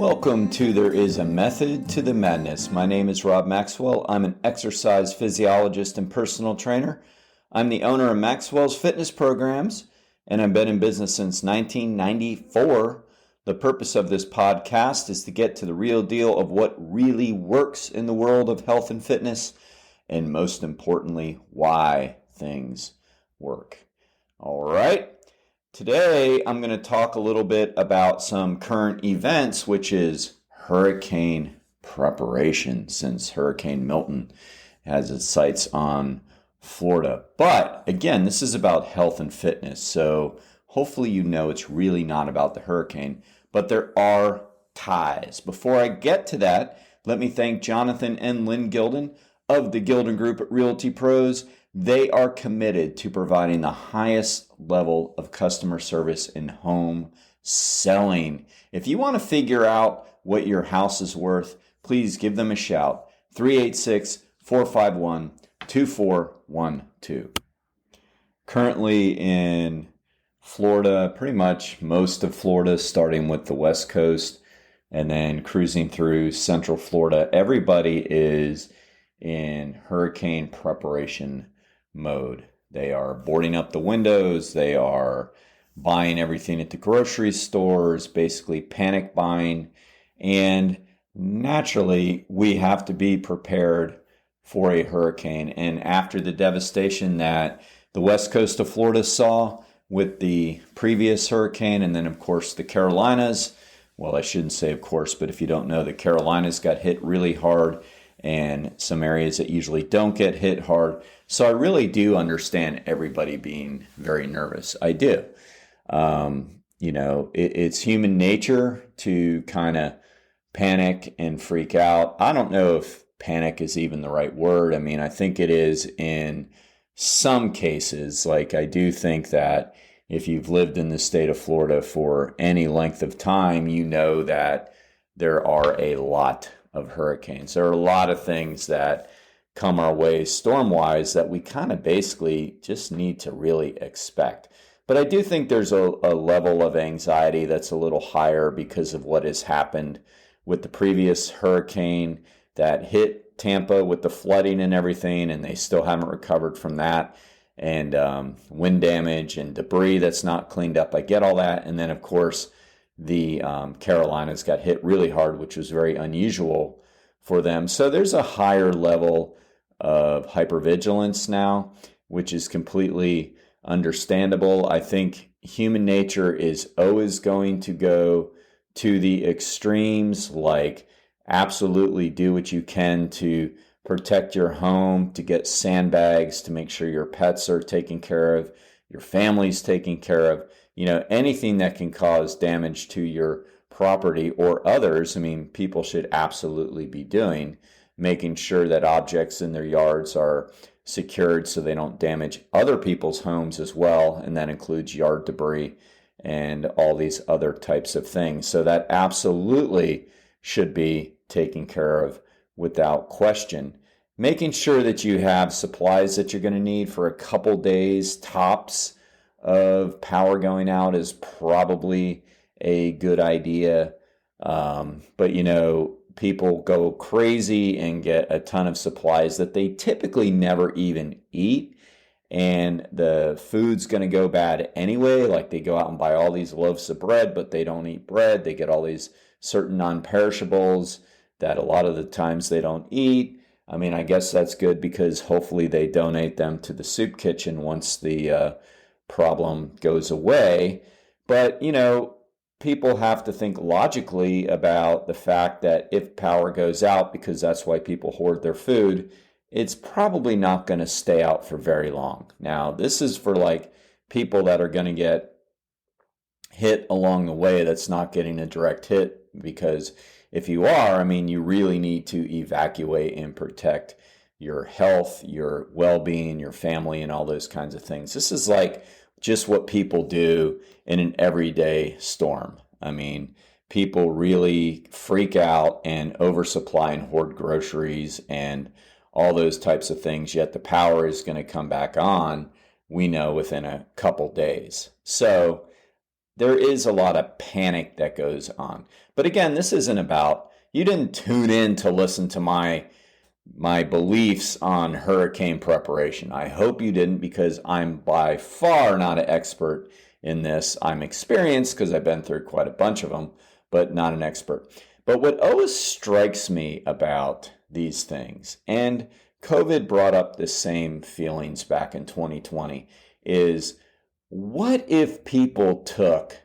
Welcome to There Is a Method to the Madness. My name is Rob Maxwell. I'm an exercise physiologist and personal trainer. I'm the owner of Maxwell's fitness programs, and I've been in business since 1994. The purpose of this podcast is to get to the real deal of what really works in the world of health and fitness, and most importantly, why things work. All right. Today, I'm going to talk a little bit about some current events, which is hurricane preparation, since Hurricane Milton has its sights on Florida. But again, this is about health and fitness, so hopefully you know it's really not about the hurricane, but there are ties. Before I get to that, let me thank Jonathan and Lynn Gilden of the Gilden Group at Realty Pros. They are committed to providing the highest level of customer service in home selling. If you want to figure out what your house is worth, please give them a shout. 386-451-2412. Currently in Florida, pretty much most of Florida, starting with the West Coast and then cruising through Central Florida, everybody is in hurricane preparation mode. They are boarding up the windows. They are buying everything at the grocery stores, basically panic buying. And naturally, we have to be prepared for a hurricane. And after the devastation that the west coast of Florida saw with the previous hurricane, and then of course the Carolinas, well, I shouldn't say of course, but if you don't know, the Carolinas got hit really hard, and some areas that usually don't get hit hard. So I really do understand everybody being very nervous. I do. It's human nature to kind of panic and freak out. I don't know if panic is even the right word. I mean, I think it is in some cases. Like, I do think that if you've lived in the state of Florida for any length of time, you know that there are a lot of hurricanes. There are a lot of things that come our way storm-wise that we kind of basically just need to really expect. But I do think there's a level of anxiety that's a little higher because of what has happened with the previous hurricane that hit Tampa with the flooding and everything, and they still haven't recovered from that, and wind damage and debris that's not cleaned up. I get all that. And then, of course, the Carolinas got hit really hard, which was very unusual for them. So there's a higher level of hypervigilance now, which is completely understandable. I think human nature is always going to go to the extremes, like absolutely do what you can to protect your home, to get sandbags, to make sure your pets are taken care of, your family's taken care of. Anything that can cause damage to your property or others, I mean, people should absolutely be doing, making sure that objects in their yards are secured so they don't damage other people's homes as well. And that includes yard debris and all these other types of things. So that absolutely should be taken care of without question. Making sure that you have supplies that you're going to need for a couple days tops of power going out is probably a good idea. But people go crazy and get a ton of supplies that they typically never even eat. And the food's going to go bad anyway. Like, they go out and buy all these loaves of bread, but they don't eat bread. They get all these certain non-perishables that a lot of the times they don't eat. I mean, I guess that's good because hopefully they donate them to the soup kitchen once the problem goes away. But, people have to think logically about the fact that if power goes out, because that's why people hoard their food, it's probably not going to stay out for very long. Now, this is for like people that are going to get hit along the way that's not getting a direct hit, because if you are, I mean, you really need to evacuate and protect your health, your well-being, your family, and all those kinds of things. This is like just what people do in an everyday storm. I mean, people really freak out and oversupply and hoard groceries and all those types of things, yet the power is going to come back on, we know, within a couple days. So there is a lot of panic that goes on. But again, this isn't about, you didn't tune in to listen to my beliefs on hurricane preparation. I hope you didn't, because I'm by far not an expert in this. I'm experienced because I've been through quite a bunch of them, but not an expert. But what always strikes me about these things, and COVID brought up the same feelings back in 2020, is what if people took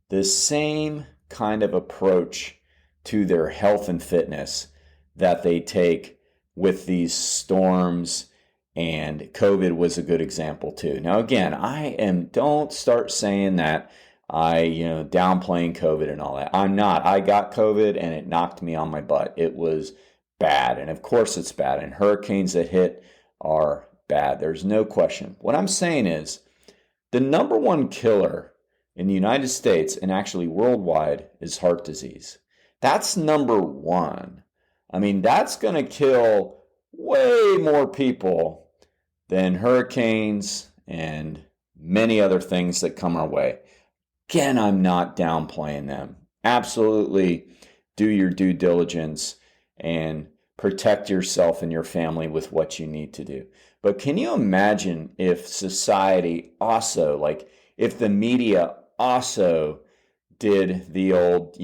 the same kind of approach to their health and fitness that they take with these storms? And COVID was a good example too. Now, again, don't start saying that downplaying COVID and all that. I'm not. I got COVID and it knocked me on my butt. It was bad. And of course it's bad. And hurricanes that hit are bad. There's no question. What I'm saying is the number one killer in the United States and actually worldwide is heart disease. That's number one. I mean, that's going to kill way more people than hurricanes and many other things that come our way. Again, I'm not downplaying them. Absolutely do your due diligence and protect yourself and your family with what you need to do. But can you imagine if society also, like if the media also did the old,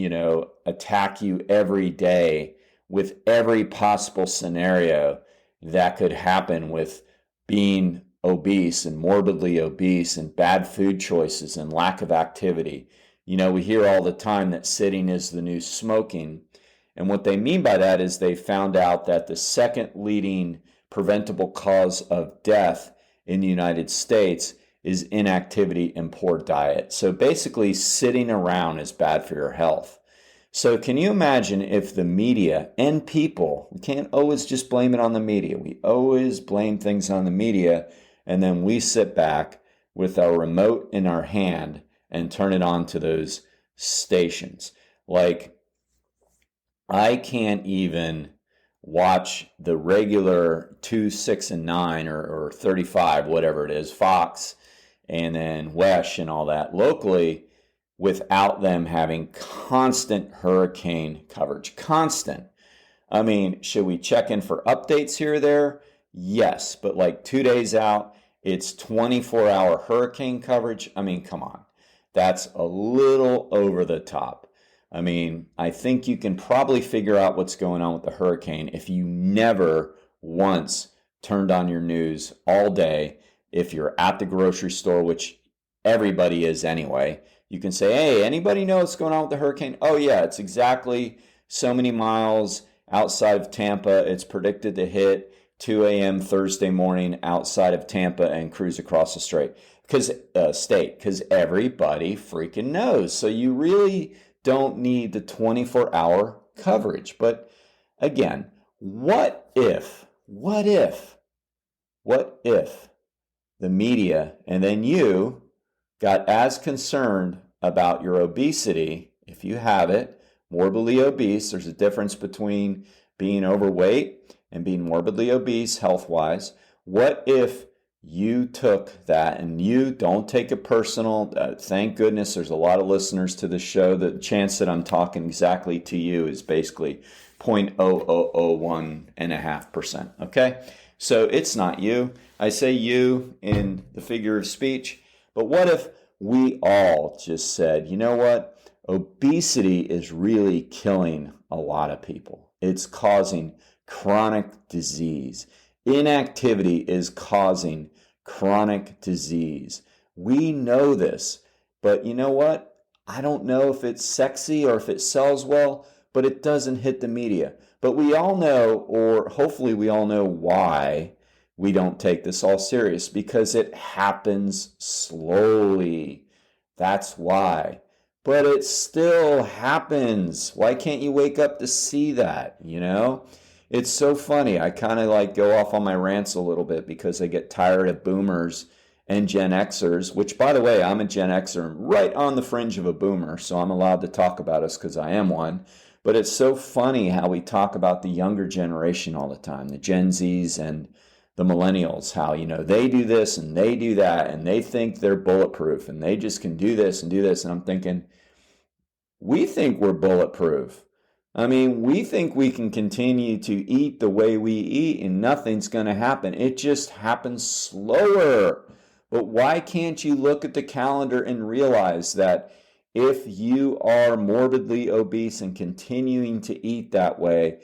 attack you every day with every possible scenario that could happen with being obese and morbidly obese and bad food choices and lack of activity. We hear all the time that sitting is the new smoking. And what they mean by that is they found out that the second leading preventable cause of death in the United States is inactivity and poor diet. So basically, sitting around is bad for your health. So can you imagine if the media and people, we can't always just blame it on the media. We always blame things on the media, and then we sit back with our remote in our hand and turn it on to those stations. Like, I can't even watch the regular 2, 6, and 9 or 35, whatever it is, Fox, and then Wesh and all that locally without them having constant hurricane coverage. Constant. I mean, should we check in for updates here or there? Yes, but like 2 days out, it's 24-hour hurricane coverage. I mean, come on. That's a little over the top. I mean, I think you can probably figure out what's going on with the hurricane if you never once turned on your news all day. If you're at the grocery store, which everybody is anyway, you can say, hey, anybody know what's going on with the hurricane? Oh, yeah, it's exactly so many miles outside of Tampa. It's predicted to hit 2 a.m. Thursday morning outside of Tampa and cruise across the state because everybody freaking knows. So you really don't need the 24-hour coverage. But again, what if the media and then you got as concerned about your obesity, if you have it, morbidly obese? There's a difference between being overweight and being morbidly obese health-wise. What if you took that, and you don't take it personal? Thank goodness there's a lot of listeners to the show. The chance that I'm talking exactly to you is basically 0.0001.5%. Okay? So it's not you. I say you in the figure of speech. But what if we all just said, you know what? Obesity is really killing a lot of people. It's causing chronic disease. Inactivity is causing chronic disease. We know this, but you know what? I don't know if it's sexy or if it sells well, but it doesn't hit the media. But we all know, or hopefully we all know, why we don't take this all serious, because it happens slowly. That's why. But it still happens. Why can't you wake up to see that, It's so funny. I kind of go off on my rants a little bit because I get tired of boomers and Gen Xers, which, by the way, I'm a Gen Xer, right on the fringe of a boomer, so I'm allowed to talk about us because I am one. But it's so funny how we talk about the younger generation all the time, the Gen Zs and the millennials, how, they do this and they do that and they think they're bulletproof and they just can do this and do this. And I'm thinking, we think we're bulletproof. I mean, we think we can continue to eat the way we eat and nothing's going to happen. It just happens slower. But why can't you look at the calendar and realize that if you are morbidly obese and continuing to eat that way,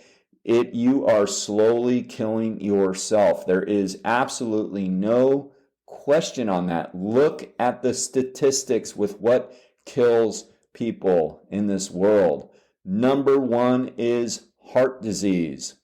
you are slowly killing yourself. There is absolutely no question on that. Look at the statistics with what kills people in this world. Number one is heart disease.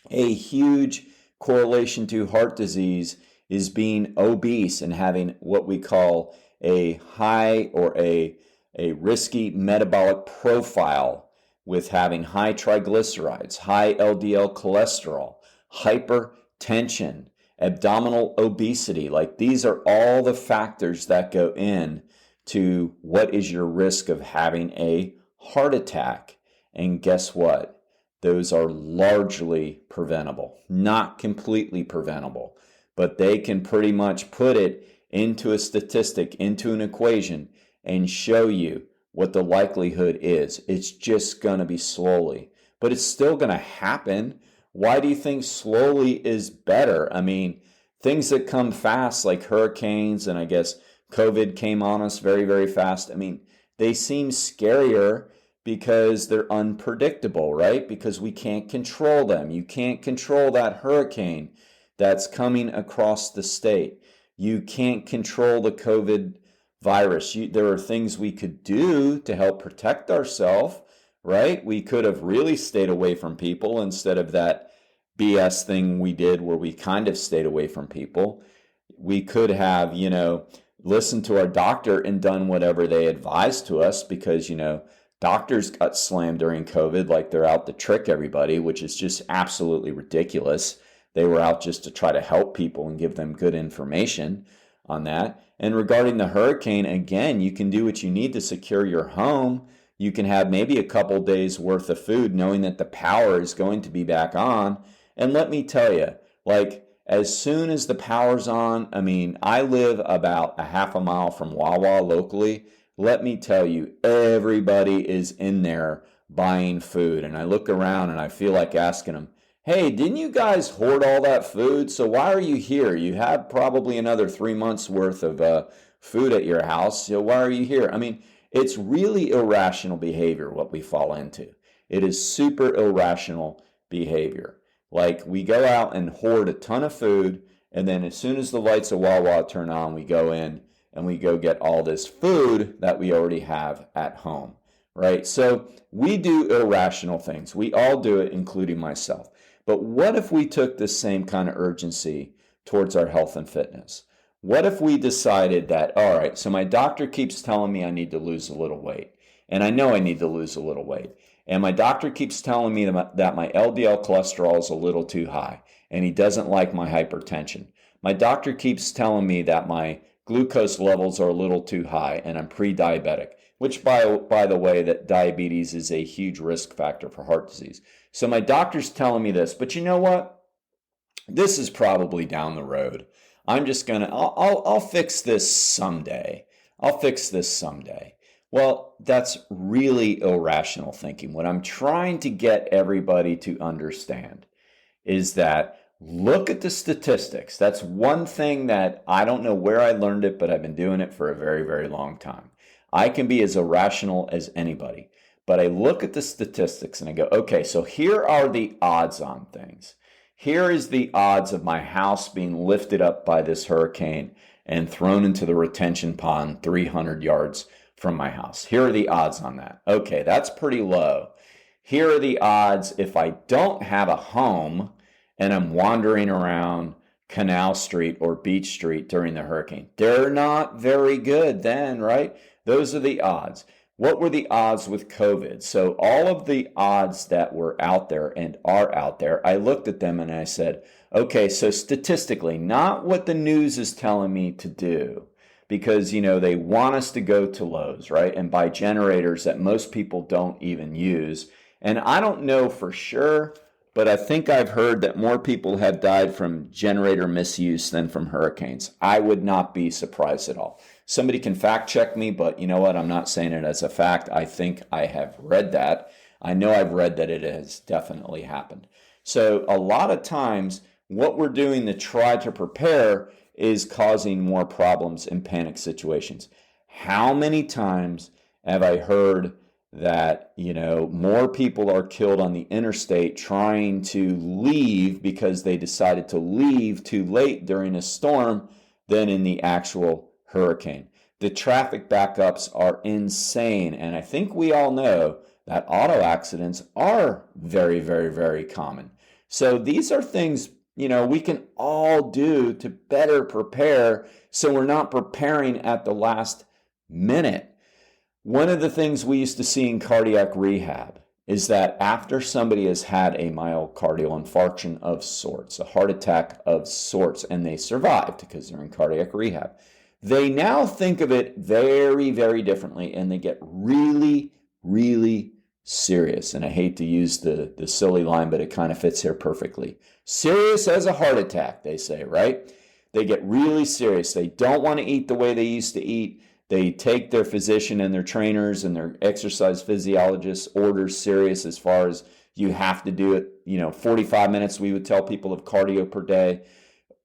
A huge correlation to heart disease is being obese and having what we call a high or a risky metabolic profile, with having high triglycerides, high LDL cholesterol, hypertension, abdominal obesity. Like, these are all the factors that go in to what is your risk of having a heart attack. And guess what? Those are largely preventable, not completely preventable, but they can pretty much put it into a statistic, into an equation, and show you what the likelihood is. It's just going to be slowly, but it's still going to happen. Why do you think slowly is better? I mean, things that come fast, like hurricanes, and I guess COVID came on us very, very fast. I mean, they seem scarier because they're unpredictable, right? Because we can't control them. You can't control that hurricane that's coming across the state. You can't control the COVID virus. There are things we could do to help protect ourselves, right? We could have really stayed away from people instead of that BS thing we did where we kind of stayed away from people. We could have, listened to our doctor and done whatever they advised to us, because, doctors got slammed during COVID like they're out to trick everybody, which is just absolutely ridiculous. They were out just to try to help people and give them good information on that. And regarding the hurricane, again, you can do what you need to secure your home. You can have maybe a couple days worth of food, knowing that the power is going to be back on. And let me tell you, like, as soon as the power's on, I mean, I live about a half a mile from Wawa locally. Let me tell you, everybody is in there buying food. And I look around and I feel like asking them, hey, didn't you guys hoard all that food? So why are you here? You have probably another 3 months worth of food at your house. So why are you here? I mean, it's really irrational behavior what we fall into. It is super irrational behavior. Like, we go out and hoard a ton of food, and then as soon as the lights of Wawa turn on, we go in and we go get all this food that we already have at home, right? So we do irrational things. We all do it, including myself. But what if we took this same kind of urgency towards our health and fitness? What if we decided that, all right, so my doctor keeps telling me I need to lose a little weight, and I know I need to lose a little weight, and my doctor keeps telling me that my LDL cholesterol is a little too high, and he doesn't like my hypertension. My doctor keeps telling me that my glucose levels are a little too high, and I'm pre-diabetic, which, by the way, that diabetes is a huge risk factor for heart disease. So my doctor's telling me this, but you know what? This is probably down the road. I'm just I'll fix this someday. I'll fix this someday. Well, that's really irrational thinking. What I'm trying to get everybody to understand is that look at the statistics. That's one thing that I don't know where I learned it, but I've been doing it for a very, very long time. I can be as irrational as anybody. But I look at the statistics and I go, okay, so here are the odds on things. Here is the odds of my house being lifted up by this hurricane and thrown into the retention pond 300 yards from my house. Here are the odds on that. Okay, that's pretty low. Here are the odds if I don't have a home and I'm wandering around Canal Street or Beach Street during the hurricane. They're not very good then, right? Those are the odds. What were the odds with COVID? So all of the odds that were out there and are out there, I looked at them and I said, okay, so statistically, not what the news is telling me to do, because, they want us to go to Lowe's, right? And buy generators that most people don't even use. And I don't know for sure, but I think I've heard that more people have died from generator misuse than from hurricanes. I would not be surprised at all. Somebody can fact check me, but you know what? I'm not saying it as a fact. I think I have read that. I know I've read that it has definitely happened. So a lot of times, what we're doing to try to prepare is causing more problems in panic situations. How many times have I heard that, more people are killed on the interstate trying to leave because they decided to leave too late during a storm than in the actual hurricane? The traffic backups are insane, and I think we all know that auto accidents are very, very, very common. So these are things, we can all do to better prepare so we're not preparing at the last minute. One of the things we used to see in cardiac rehab is that after somebody has had a myocardial infarction of sorts, a heart attack of sorts, and they survived because they're in cardiac rehab, they now think of it very, very differently, and they get really, really serious. And I hate to use the silly line, but it kind of fits here perfectly. Serious as a heart attack, they say, right? They get really serious. They don't want to eat the way they used to eat. They take their physician and their trainers and their exercise physiologists' orders serious as far as you have to do it, 45 minutes we would tell people of cardio per day,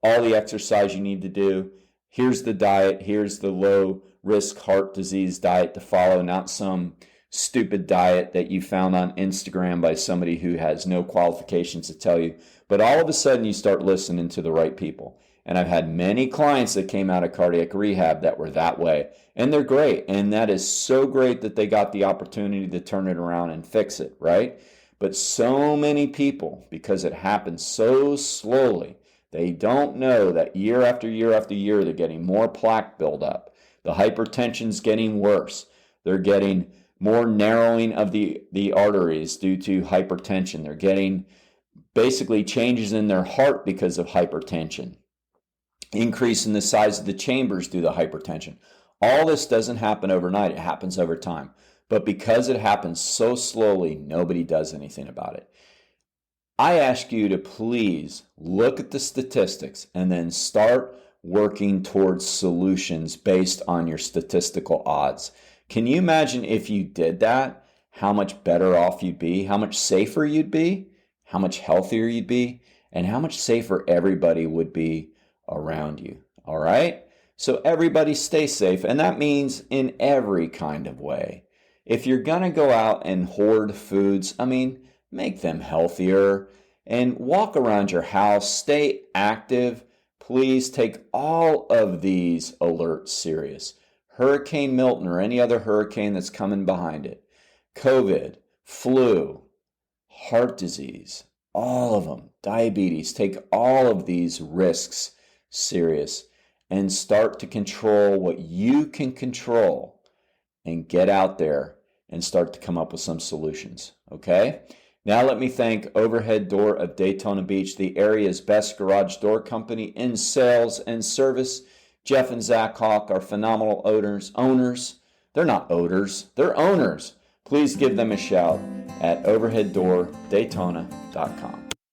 all the exercise you need to do. Here's the diet. Here's the low risk heart disease diet to follow, not some stupid diet that you found on Instagram by somebody who has no qualifications to tell you. But all of a sudden you start listening to the right people. And I've had many clients that came out of cardiac rehab that were that way. And they're great. And that is so great that they got the opportunity to turn it around and fix it, right? But so many people, because it happens so slowly, they don't know that year after year after year, they're getting more plaque buildup. The hypertension's getting worse. They're getting more narrowing of the arteries due to hypertension. They're getting basically changes in their heart because of hypertension. Increase in the size of the chambers due to hypertension. All this doesn't happen overnight. It happens over time. But because it happens so slowly, nobody does anything about it. I ask you to please look at the statistics and then start working towards solutions based on your statistical odds. Can you imagine if you did that, how much better off you'd be, how much safer you'd be, how much healthier you'd be, and how much safer everybody would be around you? All right? So everybody stay safe, and that means in every kind of way. If you're going to go out and hoard foods, make them healthier and walk around your house, stay active. Please take all of these alerts serious. Hurricane Milton or any other hurricane that's coming behind it, COVID, flu, heart disease, all of them, diabetes. Take all of these risks serious and start to control what you can control and get out there and start to come up with some solutions, okay? Now let me thank Overhead Door of Daytona Beach, the area's best garage door company in sales and service. Jeff and Zach Hawk are phenomenal owners. They're not odors, they're owners. Please give them a shout at overheaddordaytona.com.